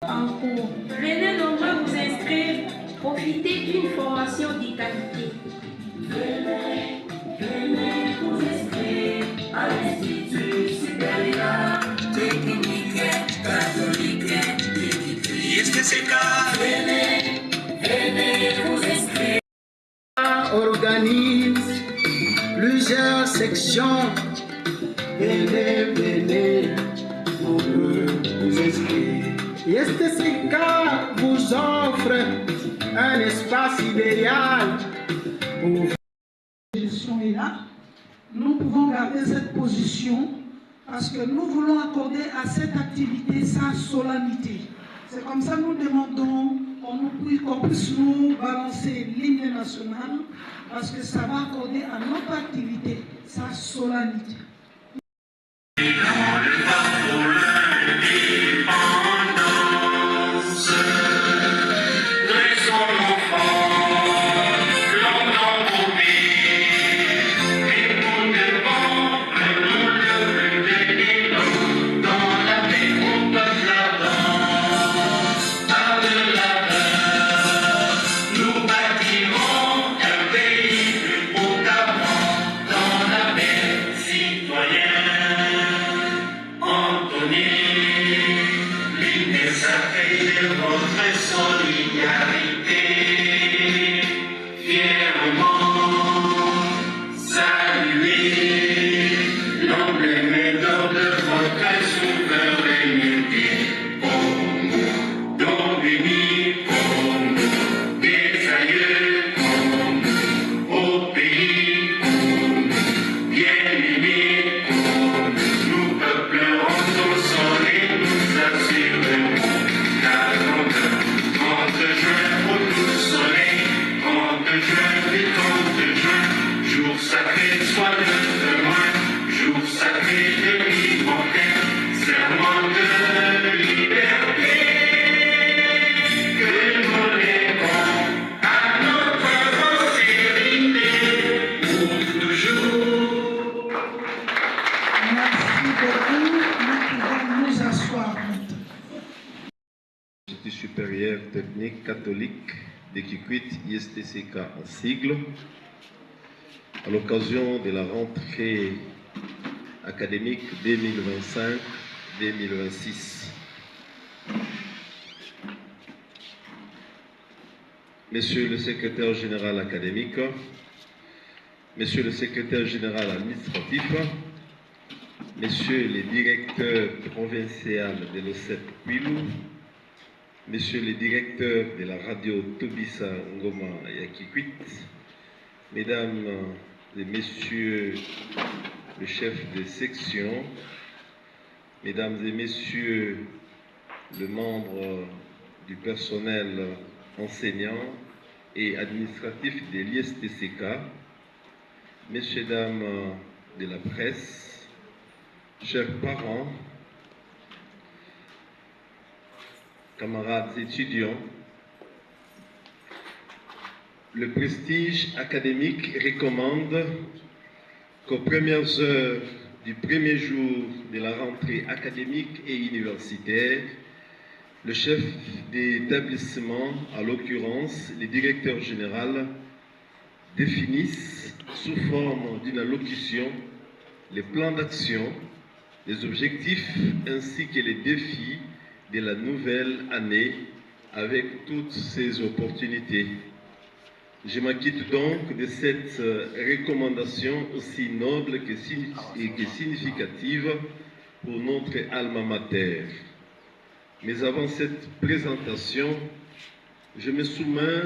en cours. Venez nombreux vous inscrire, profitez d'une formation de qualité. Venez vous inscrire à l'Institut supérieur technique catholique ISTCK. Venez vous inscrire. Organise plusieurs sections. Venez, vous inscrire. ISTCK vous offre un espace idéal pour est là. Nous pouvons garder cette position parce que nous voulons accorder à cette activité sa solennité. C'est comme ça que nous demandons qu'on puisse nous balancer l'hymne national parce que ça va accorder à notre activité sa solennité. Supérieur technique catholique de Kikwit ISTCK en sigle, à l'occasion de la rentrée académique 2025-2026. Monsieur le secrétaire général académique, Monsieur le secrétaire général administratif, Monsieur le directeur provincial de l'OCEP Kwilu, Monsieur le directeur de la radio Tobissa Ngoma et Kikwit, Mesdames et Messieurs le chef de section, Mesdames et Messieurs le membre du personnel enseignant et administratif de l'ISTCK, Messieurs, Dames de la presse, chers parents, camarades étudiants, le prestige académique recommande qu'aux premières heures du premier jour de la rentrée académique et universitaire, le chef d'établissement, à l'occurrence le directeur général, définisse sous forme d'une allocution les plans d'action, les objectifs ainsi que les défis de la nouvelle année avec toutes ses opportunités. Je m'acquitte donc de cette recommandation aussi noble que significative pour notre alma mater. Mais avant cette présentation, je me soumets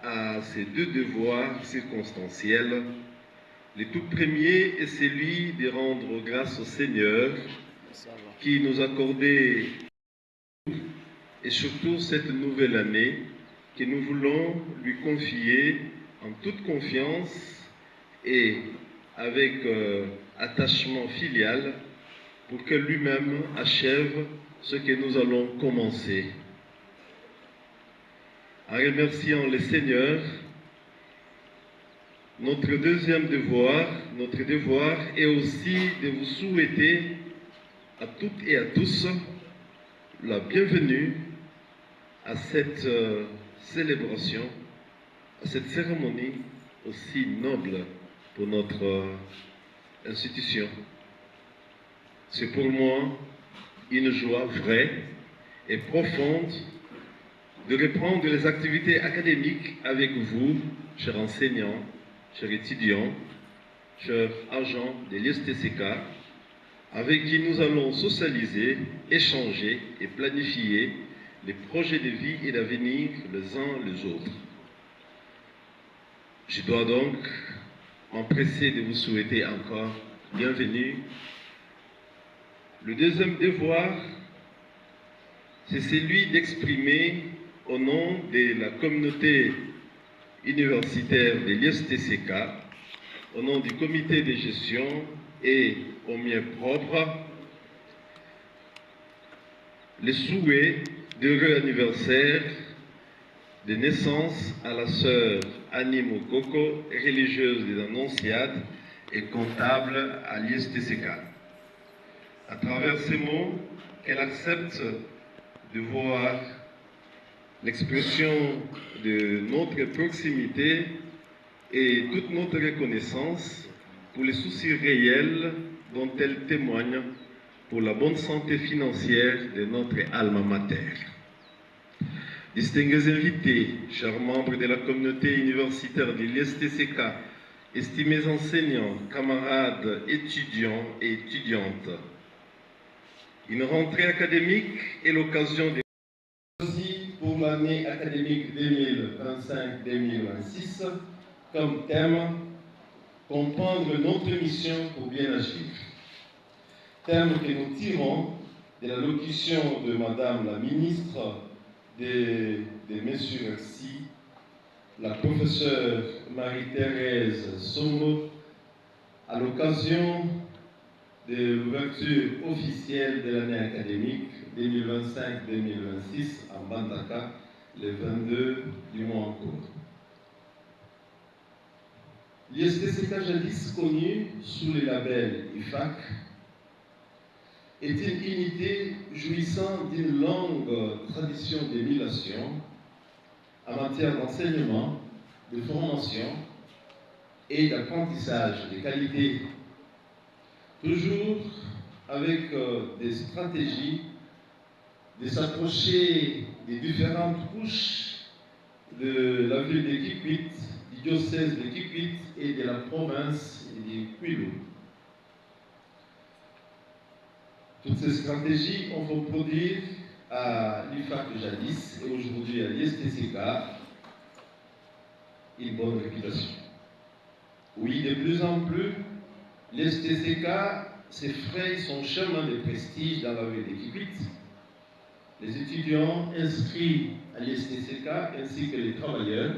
à ces deux devoirs circonstanciels. Le tout premier est celui de rendre grâce au Seigneur qui nous a accordé et surtout cette nouvelle année que nous voulons lui confier en toute confiance et avec attachement filial pour que lui-même achève ce que nous allons commencer. En remerciant le Seigneur, notre deuxième devoir, est aussi de vous souhaiter à toutes et à tous la bienvenue à cette célébration, à cette cérémonie aussi noble pour notre institution. C'est pour moi une joie vraie et profonde de reprendre les activités académiques avec vous, chers enseignants, chers étudiants, chers agents de l'ISTCK, avec qui nous allons socialiser, échanger et planifier les projets de vie et d'avenir les uns les autres. Je dois donc m'empresser de vous souhaiter encore bienvenue. Le deuxième devoir, c'est celui d'exprimer au nom de la communauté universitaire de l'ISTCK, au nom du comité de gestion et au mien propre, les souhaits d'heureux anniversaire de naissance à la sœur Annie Mokoko, religieuse des Annonciades et comptable à l'ISTCK. À travers ces mots, qu'elle accepte de voir l'expression de notre proximité et toute notre reconnaissance pour les soucis réels dont elle témoigne pour la bonne santé financière de notre alma mater. Distingués invités, chers membres de la communauté universitaire de l'ISTCK, estimés enseignants, camarades, étudiants et étudiantes, une rentrée académique est l'occasion de choisir pour l'année académique 2025-2026 comme thème « Comprendre notre mission pour bien agir ». Thème que nous tirons de la locution de Madame la ministre de M. Rexy, la professeure Marie-Thérèse Sommo, à l'occasion de l'ouverture officielle de l'année académique 2025-2026 à Mbandaka, le 22 du mois en cours. L'ISTCK, jadis connu sous le label IFAC, est une unité jouissant d'une longue tradition d'émulation en matière d'enseignement, de formation et d'apprentissage de qualité, toujours avec des stratégies de s'approcher des différentes couches de la ville de Kikwit, du diocèse de Kikwit et de la province du Kwilu. Toutes ces stratégies ont fait produire à l'IFAC jadis et aujourd'hui à l'ISTCK une bonne réputation. Oui, de plus en plus, l'ISTCK s'effraie son chemin de prestige dans la ville de Kikwit. Les étudiants inscrits à l'ISTCK ainsi que les travailleurs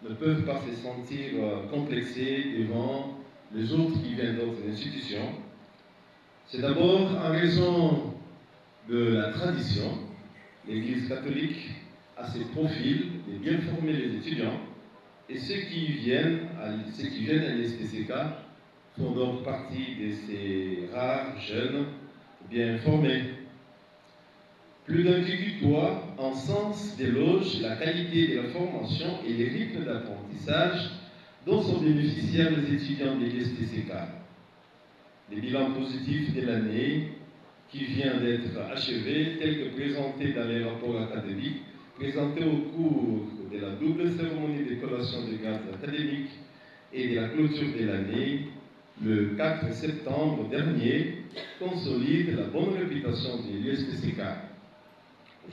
ne peuvent pas se sentir complexés devant les autres qui viennent d'autres institutions. C'est d'abord en raison de la tradition. L'Église catholique a ses profils de bien former les étudiants et ceux qui viennent à l'ISTCK font donc partie de ces rares jeunes bien formés. Plus d'un tutoie en sens d'éloge la qualité de la formation et les rythmes d'apprentissage dont sont bénéficiaires les étudiants de l'ISTCK. Les bilans positifs de l'année qui vient d'être achevé, tels que présentés dans les rapports académiques, présentés au cours de la double cérémonie de collation des grades académiques et de la clôture de l'année, le 4 septembre dernier, consolident la bonne réputation de l'ISTCK.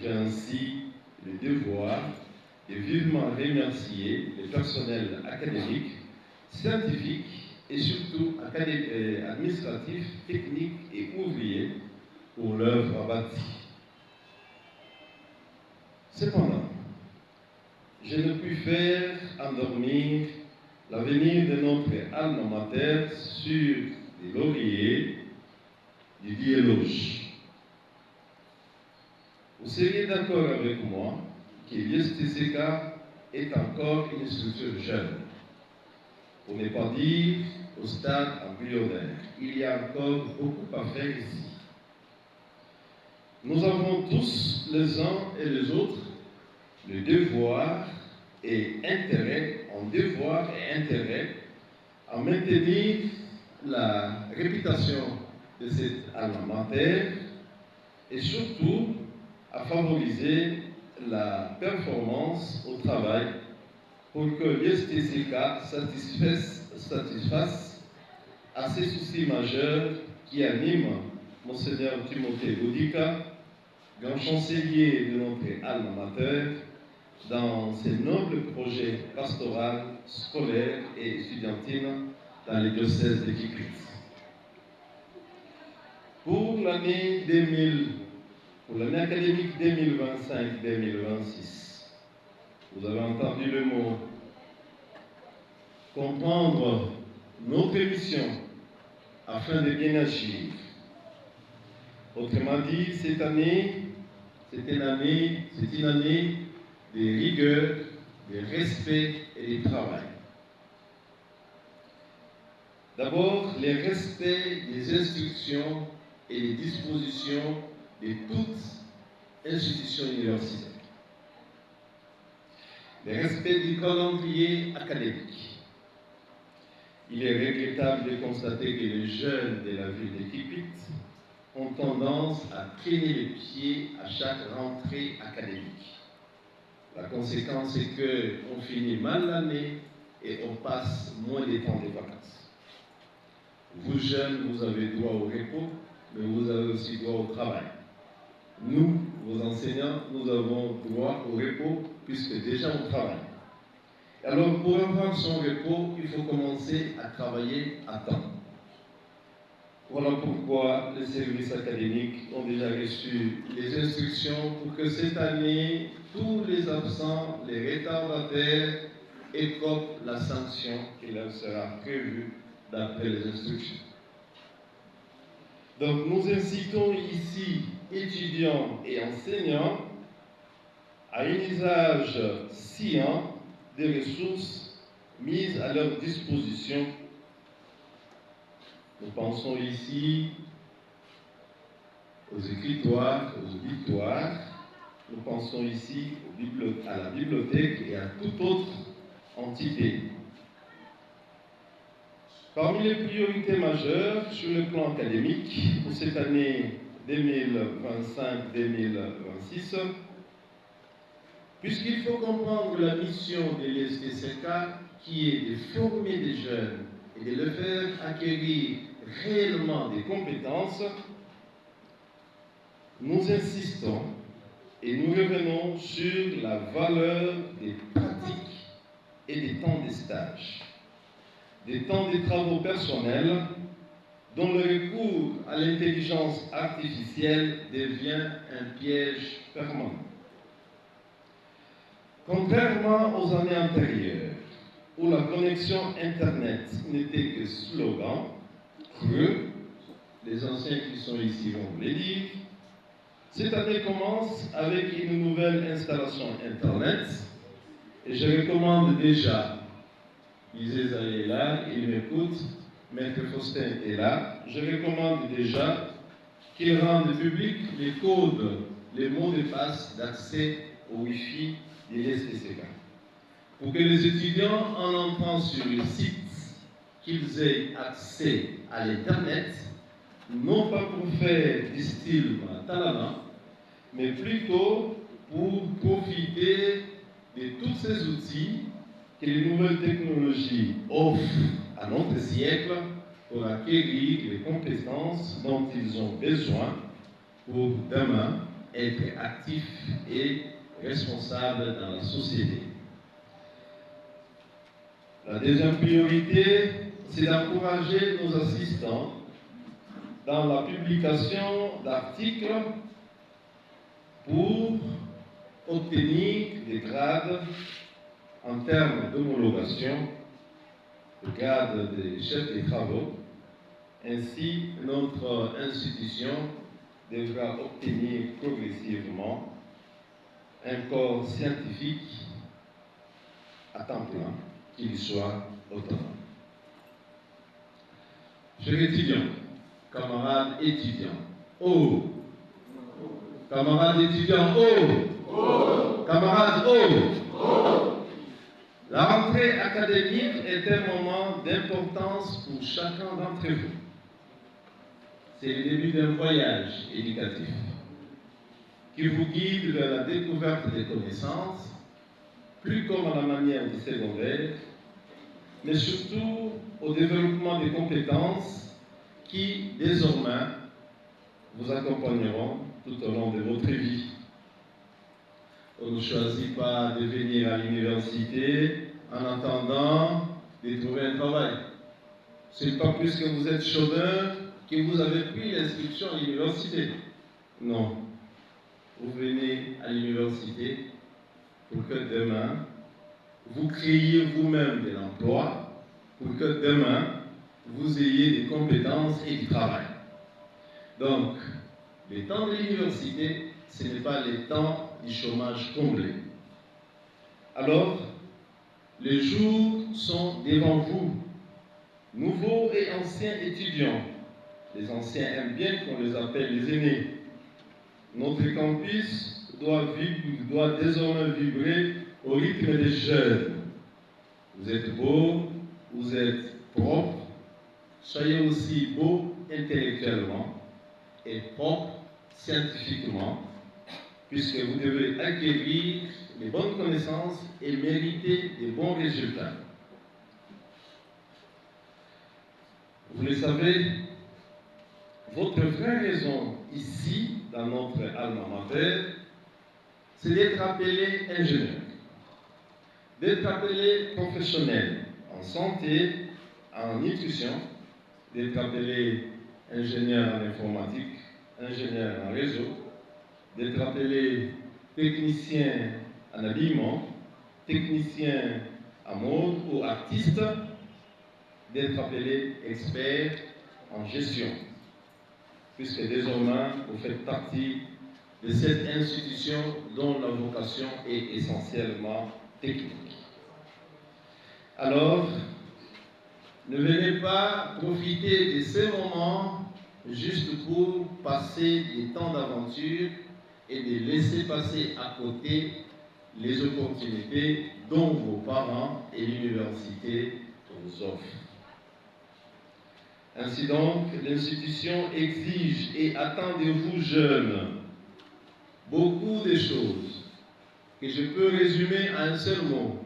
J'ai ainsi le devoir de vivement remercier les personnels académiques, scientifiques et surtout administratifs, techniques et ouvriers pour l'œuvre bâtie. Cependant, je ne puis faire endormir l'avenir de notre alma mater sur les lauriers du dialoge. Vous seriez d'accord avec moi que l'ISTCK est encore une structure jeune, pour ne pas dire au stade embryonnaire. Il y a encore beaucoup à faire ici. Nous avons tous, les uns et les autres, le devoir et intérêt, à maintenir la réputation de cette alma mater et surtout à favoriser la performance au travail pour que l'ISTCK satisfasse à ces soucis majeurs qui animent Monseigneur Timothée Boudica, grand chancelier de notre alma mater, dans ses nobles projets pastoraux, scolaires et estudiantines dans les diocèses de Kikrit. Pour l'année académique 2025-2026, vous avez entendu le mot comprendre notre mission afin de bien agir. Autrement dit, cette année, c'est une année de rigueur, de respect et de travail. D'abord, le respect des instructions et des dispositions de toutes institutions universitaires. Le respect du calendrier académique. Il est regrettable de constater que les jeunes de la ville de Kipit ont tendance à traîner les pieds à chaque rentrée académique. La conséquence est qu'on finit mal l'année et on passe moins de temps de vacances. Vous jeunes, vous avez droit au repos, mais vous avez aussi droit au travail. Nous, vos enseignants, nous avons droit au repos puisque déjà on travaille. Alors pour avoir son repos, il faut commencer à travailler à temps. Voilà pourquoi les services académiques ont déjà reçu les instructions pour que cette année, tous les absents, les retardataires, écopent la sanction qui leur sera prévue d'après les instructions. Donc nous incitons ici étudiants et enseignants à un usage scient des ressources mises à leur disposition. Nous pensons ici aux écritoires, aux auditoires, nous pensons ici à la bibliothèque et à toute autre entité. Parmi les priorités majeures sur le plan académique pour cette année 2025-2026, puisqu'il faut comprendre la mission de l'ISTCK qui est de former des jeunes et de les faire acquérir réellement des compétences, nous insistons et nous revenons sur la valeur des pratiques et des temps de stage, des temps de travaux personnels dont le recours à l'intelligence artificielle devient un piège permanent. Contrairement aux années antérieures, où la connexion Internet n'était que slogan, creux, les anciens qui sont ici vont vous le dire, cette année commence avec une nouvelle installation Internet, et je recommande déjà, Isaiah est là, il m'écoute, Maître Faustin est là, je recommande déjà qu'il rende public les codes, les mots de passe d'accès au Wi-Fi de l'ISTCK, pour que les étudiants, en entrant sur le site, qu'ils aient accès à l'Internet, non pas pour faire du style talent, mais plutôt pour profiter de tous ces outils que les nouvelles technologies offrent à notre siècle pour acquérir les compétences dont ils ont besoin pour demain être actifs et responsables dans la société. La deuxième priorité, c'est d'encourager nos assistants dans la publication d'articles pour obtenir des grades en termes d'homologation, le grade des chefs de travaux. Ainsi, notre institution devra obtenir progressivement un corps scientifique à temps plein, qu'il soit autonome. Chers étudiants, camarades étudiants, oh! Camarades étudiants, oh! Camarades, oh! La rentrée académique est un moment d'importance pour chacun d'entre vous. C'est le début d'un voyage éducatif qui vous guide vers la découverte des connaissances, plus comme à la manière du secondaire, mais surtout au développement des compétences qui, désormais, vous accompagneront tout au long de votre vie. On ne choisit pas de venir à l'université en attendant de trouver un travail. Ce n'est pas plus que vous êtes chômeur que vous avez pris l'inscription à l'université. Non. Vous venez à l'université pour que demain, vous créiez vous-même de l'emploi, pour que demain, vous ayez des compétences et du travail. Donc, les temps de l'université, ce n'est pas les temps du chômage comblé. Alors, les jours sont devant vous, nouveaux et anciens étudiants. Les anciens aiment bien qu'on les appelle les aînés. Notre campus doit désormais vibrer au rythme des jeunes. Vous êtes beaux, vous êtes propres, soyez aussi beaux intellectuellement et propres scientifiquement, puisque vous devez acquérir les bonnes connaissances et mériter des bons résultats. Vous le savez, votre vraie raison ici, dans notre alma mater, c'est d'être appelé ingénieur, d'être appelé professionnel en santé, en nutrition, d'être appelé ingénieur en informatique, ingénieur en réseau, d'être appelé technicien en habillement, technicien en mode ou artiste, d'être appelé expert en gestion, puisque désormais vous faites partie de cette institution dont la vocation est essentiellement technique. Alors, ne venez pas profiter de ces moments juste pour passer des temps d'aventure et de laisser passer à côté les opportunités dont vos parents et l'université vous offrent. Ainsi donc, l'institution exige et attend de vous jeunes beaucoup de choses que je peux résumer en un seul mot,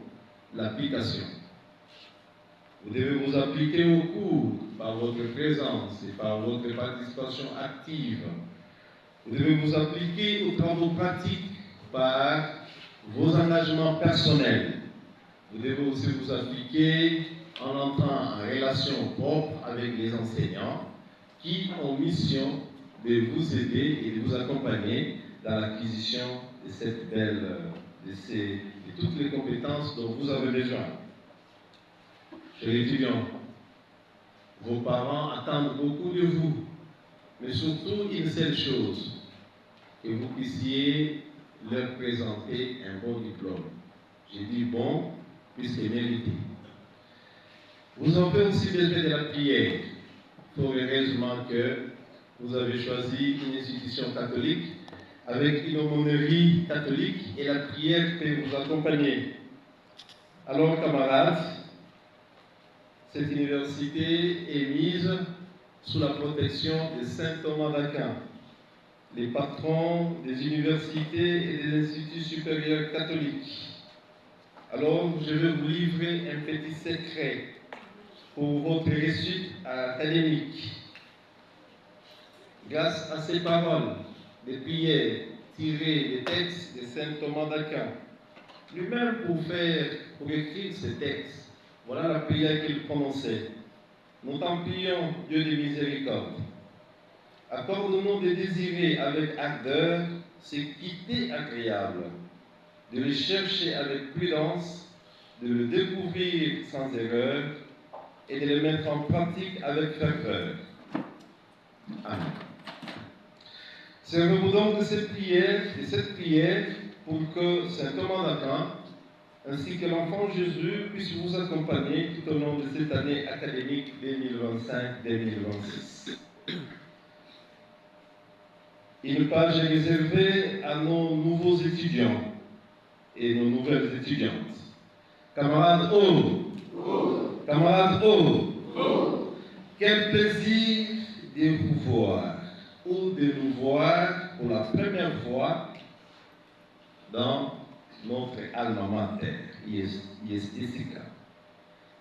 l'application. Vous devez vous appliquer au cours par votre présence et par votre participation active. Vous devez vous appliquer aux travaux pratiques par vos engagements personnels. Vous devez aussi vous appliquer en entrant en relation propre avec les enseignants qui ont mission de vous aider et de vous accompagner dans l'acquisition de cette belle, de toutes les compétences dont vous avez besoin. Chers étudiants, vos parents attendent beaucoup de vous, mais surtout une seule chose, que vous puissiez leur présenter un bon diplôme. J'ai dit bon, puisque mérité. Vous avez aussi besoin de la prière. Fort heureusement que vous avez choisi une institution catholique avec une aumônerie catholique et la prière peut vous accompagner. Alors, camarades, cette université est mise sous la protection de Saint Thomas d'Aquin, les patrons des universités et des instituts supérieurs catholiques. Alors, je vais vous livrer un petit secret pour votre réussite académique. Grâce à ces paroles, des prières tirées des textes de Saint Thomas d'Aquin, lui-même pour écrire ces textes, voilà la prière qu'il prononçait. Nous t'en prions, Dieu de miséricorde. Accorde-nous de désirer avec ardeur ce qui t'est agréable, de le chercher avec prudence, de le découvrir sans erreur et de le mettre en pratique avec ferveur. Amen. Servez-vous donc de cette prière pour que Saint Thomas d'Aquin ainsi que l'enfant Jésus puisse vous accompagner tout au long de cette année académique 2025-2026. Une page est réservée à nos nouveaux étudiants. et nos nouvelles étudiantes. Camarades O, camarades O, quel plaisir de vous voir ou de nous voir pour la première fois dans notre alma mater, ISTCK.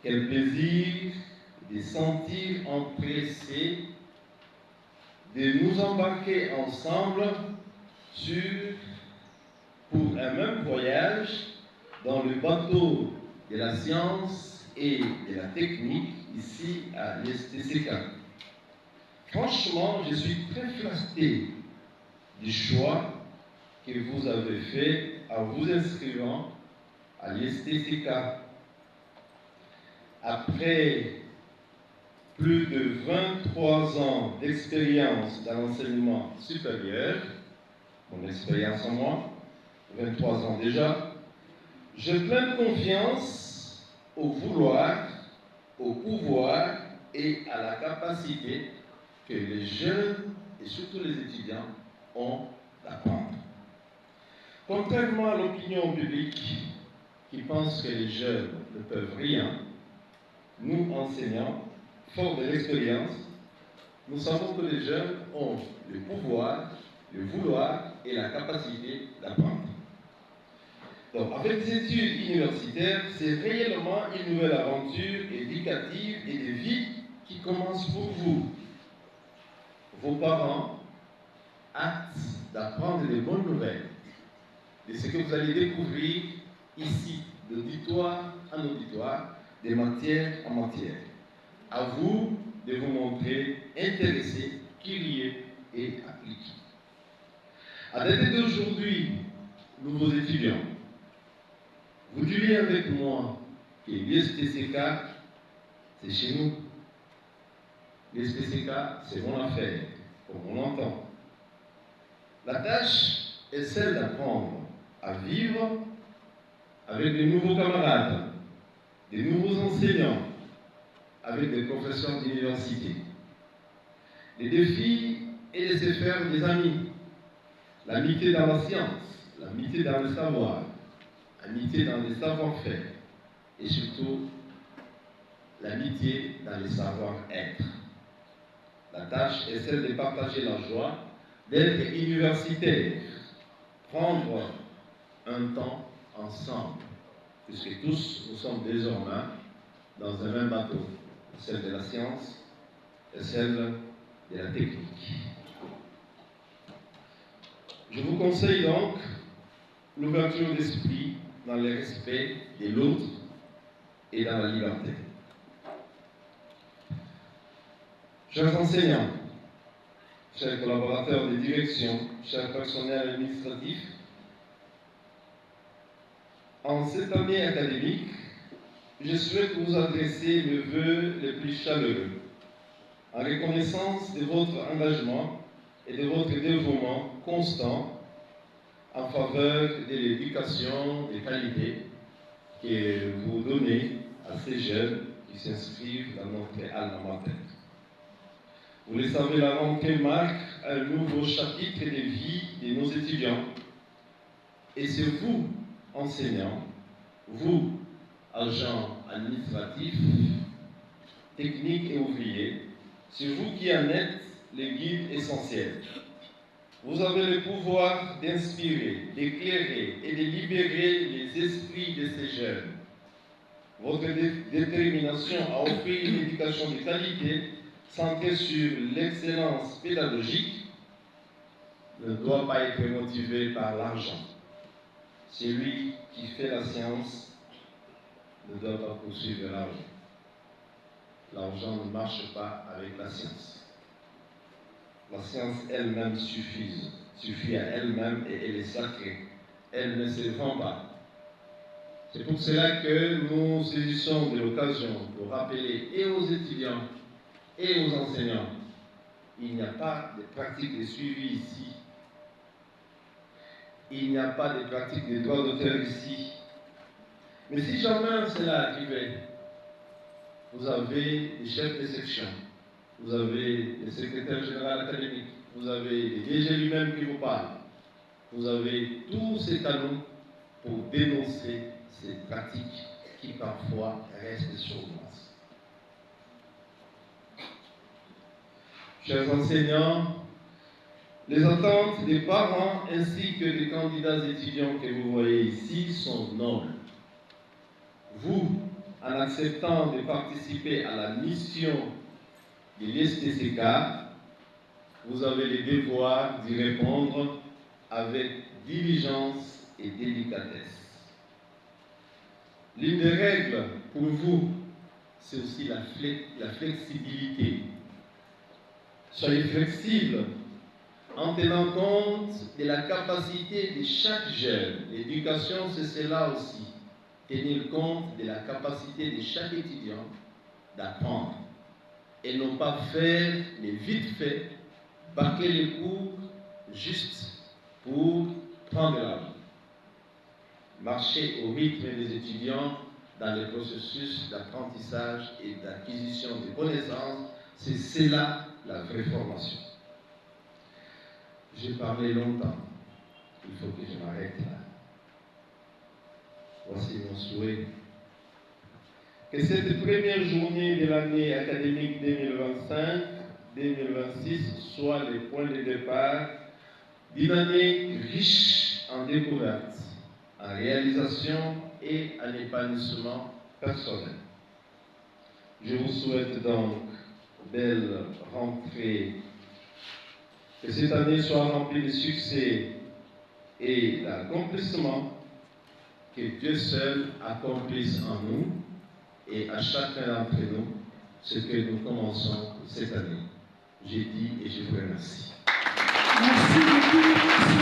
Quel plaisir de sentir empressé de nous embarquer ensemble pour un même voyage dans le bateau de la science et de la technique ici à l'ISTCK. Franchement, je suis très flatté du choix que vous avez fait en vous inscrivant à l'ISTCK. Après plus de 23 ans d'expérience dans l'enseignement supérieur, mon expérience en moi, 23 ans déjà, j'ai pleine confiance au vouloir, au pouvoir et à la capacité que les jeunes et surtout les étudiants ont d'apprendre. Contrairement à l'opinion publique qui pense que les jeunes ne peuvent rien, nous enseignants, forts de l'expérience, nous savons que les jeunes ont le pouvoir, le vouloir et la capacité d'apprendre. Donc, avec des études universitaires, c'est réellement une nouvelle aventure éducative et de vie qui commence pour vous. Vos parents, hâte d'apprendre les bonnes nouvelles de ce que vous allez découvrir ici, d'auditoire en auditoire, de matière en matière. À vous de vous montrer intéressé, curieux et appliqué. À dater d'aujourd'hui, nouveaux étudiants, vous direz avec moi que l'ISTCK, c'est chez nous. L'ISTCK, c'est mon affaire, comme on l'entend. La tâche est celle d'apprendre à vivre avec de nouveaux camarades, de nouveaux enseignants, avec des professeurs d'université. Le défi est de se faire des amis. L'amitié dans la science, l'amitié dans le savoir, l'amitié dans le savoir-faire et surtout l'amitié dans le savoir-être. La tâche est celle de partager la joie d'être universitaire, prendre un temps ensemble, puisque tous nous sommes désormais dans un même bateau, celle de la science et celle de la technique. Je vous conseille donc l'ouverture d'esprit dans le respect de l'autre et dans la liberté. Chers enseignants, chers collaborateurs de direction, chers personnels administratifs, en cette année académique, je souhaite vous adresser mes vœux les plus chaleureux, en reconnaissance de votre engagement et de votre dévouement constant en faveur de l'éducation de qualité que vous donnez à ces jeunes qui s'inscrivent dans notre alma mater. Vous le savez, la rentrée marque un nouveau chapitre de vie de nos étudiants. Et c'est vous, enseignants, vous, agents administratifs, techniques et ouvriers, c'est vous qui en êtes les guides essentiels. Vous avez le pouvoir d'inspirer, d'éclairer et de libérer les esprits de ces jeunes. Votre détermination à offrir une éducation de qualité centrée sur l'excellence pédagogique ne doit pas être motivée par l'argent. Celui qui fait la science ne doit pas poursuivre l'argent. L'argent ne marche pas avec la science. La science elle-même suffit à elle-même et elle est sacrée. Elle ne se vend pas. C'est pour cela que nous saisissons de l'occasion pour rappeler et aux étudiants et aux enseignants, il n'y a pas de pratique de suivi ici. Il n'y a pas de pratique de droit d'auteur ici. Mais si jamais cela arrivait, vous avez des chefs de section, vous avez le secrétaire général académique, vous avez les DG lui-même qui vous parlent, vous avez tous ces canaux pour dénoncer ces pratiques qui parfois restent sournoises. Chers enseignants, les attentes des parents ainsi que des candidats étudiants que vous voyez ici sont nobles. Vous, en acceptant de participer à la mission de l'ISTCK, vous avez le devoir d'y répondre avec diligence et délicatesse. L'une des règles pour vous, c'est aussi la flexibilité. Soyez flexible en tenant compte de la capacité de chaque jeune. L'éducation, c'est cela aussi. Tenir compte de la capacité de chaque étudiant d'apprendre et non pas faire les vite fait, bâcler les cours juste pour prendre l'argent. Marcher au rythme des étudiants dans le processus d'apprentissage et d'acquisition de connaissances, c'est cela la vraie formation. J'ai parlé longtemps, il faut que je m'arrête là. Voici mon souhait. Que cette première journée de l'année académique 2025-2026 soit le point de départ d'une année riche en découvertes, en réalisation et en épanouissement personnel. Je vous souhaite donc belle rentrée, que cette année soit remplie de succès et d'accomplissement, que Dieu seul accomplisse en nous et à chacun d'entre nous ce que nous commençons cette année. J'ai dit et je vous remercie. Merci beaucoup.